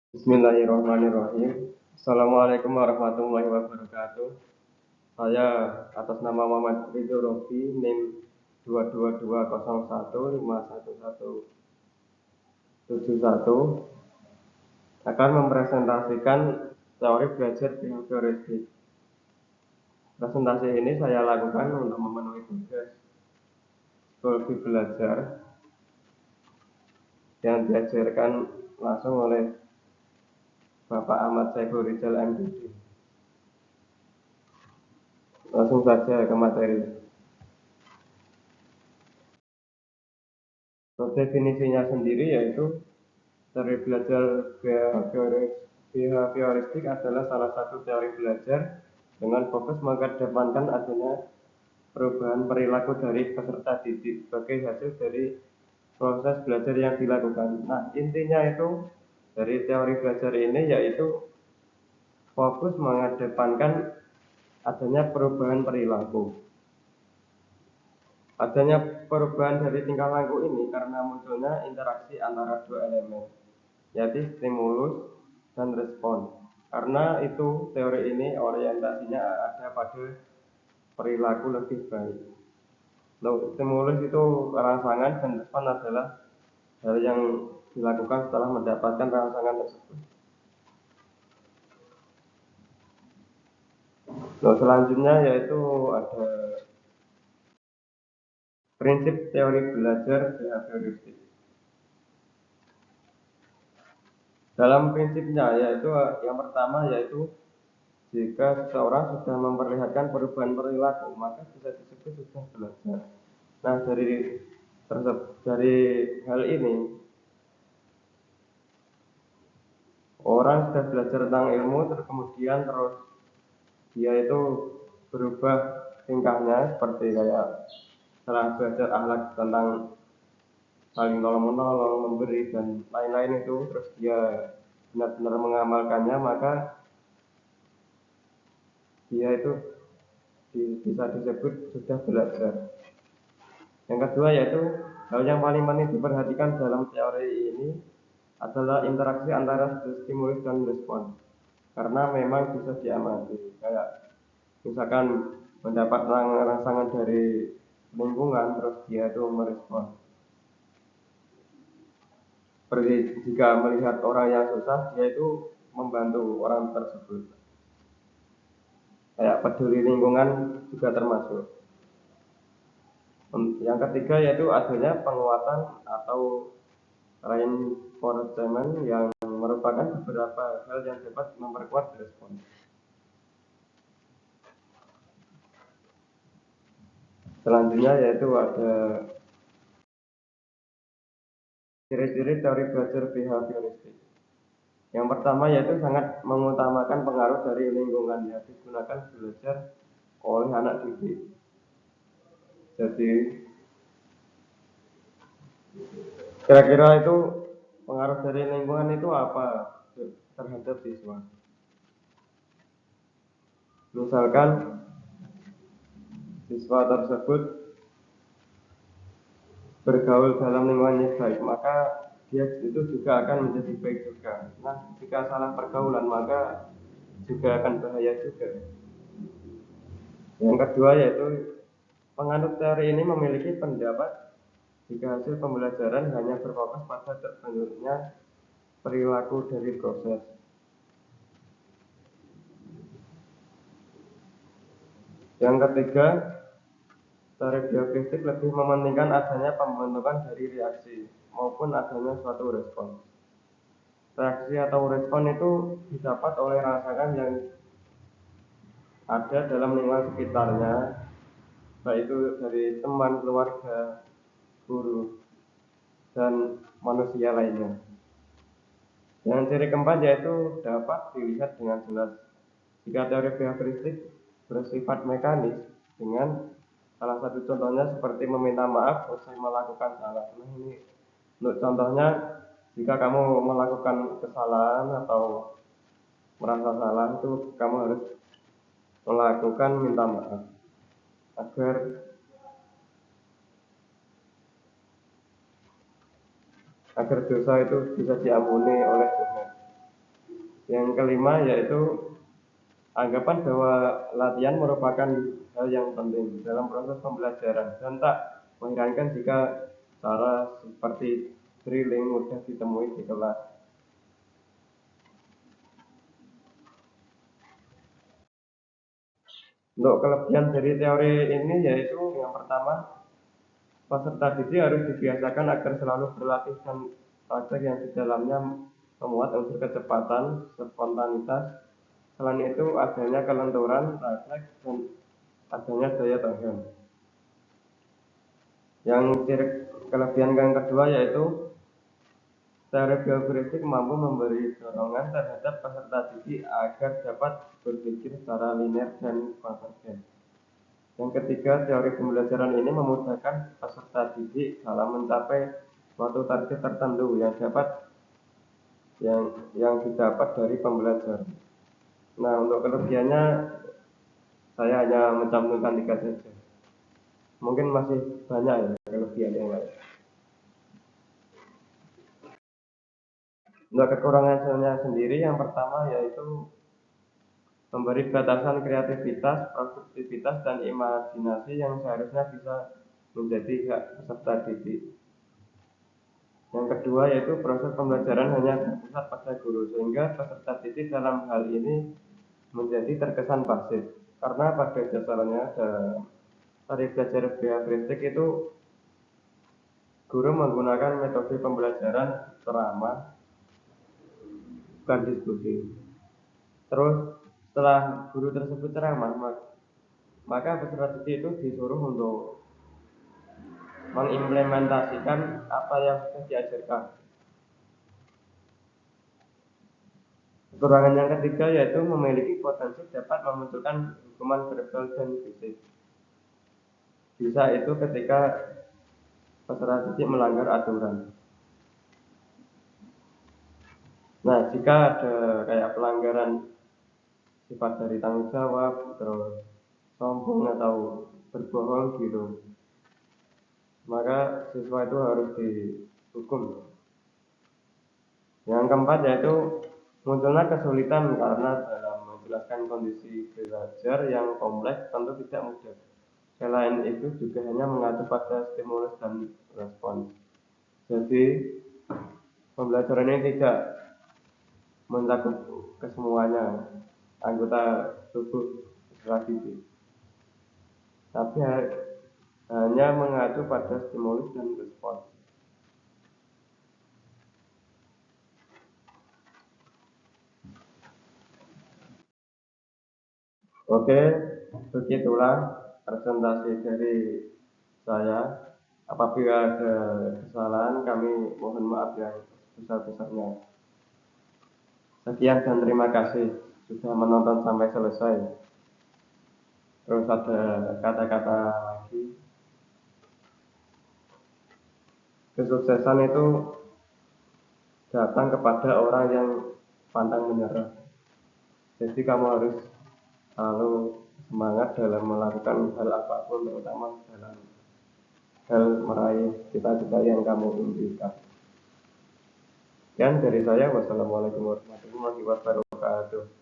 Bismillahirrahmanirrahim. Assalamualaikum warahmatullahi wabarakatuh. Saya atas nama Muhammad Ridho Robi, NIM 222015171 akan mempresentasikan teori belajar behavioristik. Presentasi ini saya lakukan untuk memenuhi tugas studi belajar yang diajarkan langsung oleh Bapak Ahmad Saiful Rizal MPD. Langsung saja ke materi. Definisinya sendiri yaitu teori belajar behavioristik adalah salah satu teori belajar dengan fokus mengedepankan adanya perubahan perilaku dari peserta didik sebagai hasil dari proses belajar yang dilakukan. Nah, intinya itu dari teori belajar ini yaitu fokus mengedepankan adanya perubahan perilaku. Adanya perubahan dari tingkah laku ini karena munculnya interaksi antara dua elemen, yaitu stimulus dan respon. Karena itu teori ini orientasinya ada pada perilaku lebih baik. Stimulus itu rangsangan dan respon adalah hal yang dilakukan setelah mendapatkan rangsangan tersebut. Selanjutnya yaitu ada prinsip teori belajar behavioristik. Dalam prinsipnya yaitu yang pertama yaitu jika seseorang sudah memperlihatkan perubahan perilaku, maka bisa disebut sudah belajar. Nah, dari hal ini, orang sudah belajar tentang ilmu, terus kemudian dia itu berubah tingkahnya seperti kayak setelah belajar akhlak tentang saling tolong menolong, memberi dan lain-lain itu, terus dia benar-benar mengamalkannya, maka dia itu bisa disebut sudah belajar. Yang kedua yaitu hal yang paling penting diperhatikan dalam teori ini adalah interaksi antara stimulus dan respon. Karena memang bisa diamati, kayak misalkan mendapat rangsangan dari lingkungan, terus dia itu merespon. Seperti jika melihat orang yang susah, dia itu membantu orang tersebut. Kayak peduli lingkungan juga termasuk. Yang ketiga yaitu adanya penguatan atau reinforcement yang merupakan beberapa hal yang dapat memperkuat respon. Selanjutnya yaitu ada ciri-ciri teori belajar behavioristik. Yang pertama yaitu sangat mengutamakan pengaruh dari lingkungan yang digunakan belajar oleh anak didik. Jadi kira-kira itu pengaruh dari lingkungan itu apa terhadap siswa? Misalkan siswa tersebut bergaul dalam lingkungan yang baik, maka dia itu juga akan menjadi baik juga. Nah, jika salah pergaulan, maka juga akan bahaya juga. Yang kedua yaitu penganut teori ini memiliki pendapat jika hasil pembelajaran hanya berfokus pada terbentuknya perilaku dari proses. Yang ketiga, teori behavioristik lebih mementingkan adanya pembentukan dari reaksi maupun adanya suatu respon. Reaksi atau respon itu didapat oleh rangsangan yang ada dalam lingkungan sekitarnya, baik itu dari teman, keluarga, guru, dan manusia lainnya. Yang ciri keempat yaitu dapat dilihat dengan jelas jika teori behavioristik bersifat mekanis dengan salah satu contohnya seperti meminta maaf usai melakukan salah. Nah, ini untuk contohnya jika kamu melakukan kesalahan atau merasa salah itu kamu harus melakukan minta maaf agar dosa itu bisa diampuni oleh Tuhan. Yang kelima yaitu anggapan bahwa latihan merupakan hal yang penting dalam proses pembelajaran dan tak mengherankan jika cara seperti drilling mudah ditemui di kelas. Untuk kelebihan dari teori ini yaitu yang pertama, peserta didik harus dibiasakan agar selalu berlatih dan praktek yang di dalamnya memuat unsur kecepatan, spontanitas. Selain itu adanya kelenturan, refleks, dan adanya daya tahan. Yang kelebihan yang kedua yaitu teori biofisik mampu memberi dorongan terhadap peserta didik agar dapat berpikir secara linear dan konvergen. Yang ketiga, teori pembelajaran ini memudahkan peserta didik dalam mencapai suatu target tertentu yang didapat dari pembelajaran. Nah, untuk kelebihannya saya hanya mencantumkan 3 saja. Mungkin masih banyak ya kelebihan yang lain. Untuk kekurangannya sendiri, yang pertama yaitu memberi batasan kreativitas, produktivitas, dan imajinasi yang seharusnya bisa menjadi hak peserta didik. Yang kedua yaitu proses pembelajaran hanya berpusat pada guru, sehingga peserta didik dalam hal ini menjadi terkesan pasif. Karena pada dasarnya dari belajar behavioristik itu guru menggunakan metode pembelajaran ceramah, bukan diskusi. Terus setelah guru tersebut ceramah, maka peserta didik itu disuruh untuk mengimplementasikan apa yang sudah diajarkan. Kekurangan yang ketiga yaitu memiliki potensi dapat memunculkan hukuman verbal dan fisik. Bisa itu ketika peserta didik melanggar aturan. Nah, jika ada kayak pelanggaran sifat dari tanggung jawab, terus sombong atau berbohong gitu, maka siswa itu harus dihukum. Yang keempat yaitu munculnya kesulitan karena dalam menjelaskan kondisi belajar yang kompleks tentu tidak mudah. Selain itu juga hanya mengacu pada stimulus dan respons. Jadi pembelajaran ini tidak mencakup kesemuanya anggota tubuh peserta didik, tapi hanya mengacu pada stimulus dan respons. Oke, begitulah presentasi dari saya. Apabila ada kesalahan, kami mohon maaf yang sebesar-besarnya. Sekian dan terima kasih sudah menonton sampai selesai. Terus ada kata-kata lagi. Kesuksesan itu datang kepada orang yang pantang menyerah. Jadi kamu harus selalu semangat dalam melakukan hal apapun, terutama dalam hal meraih cita-cita yang kamu impikan. Dan dari saya, wassalamualaikum warahmatullahi wabarakatuh.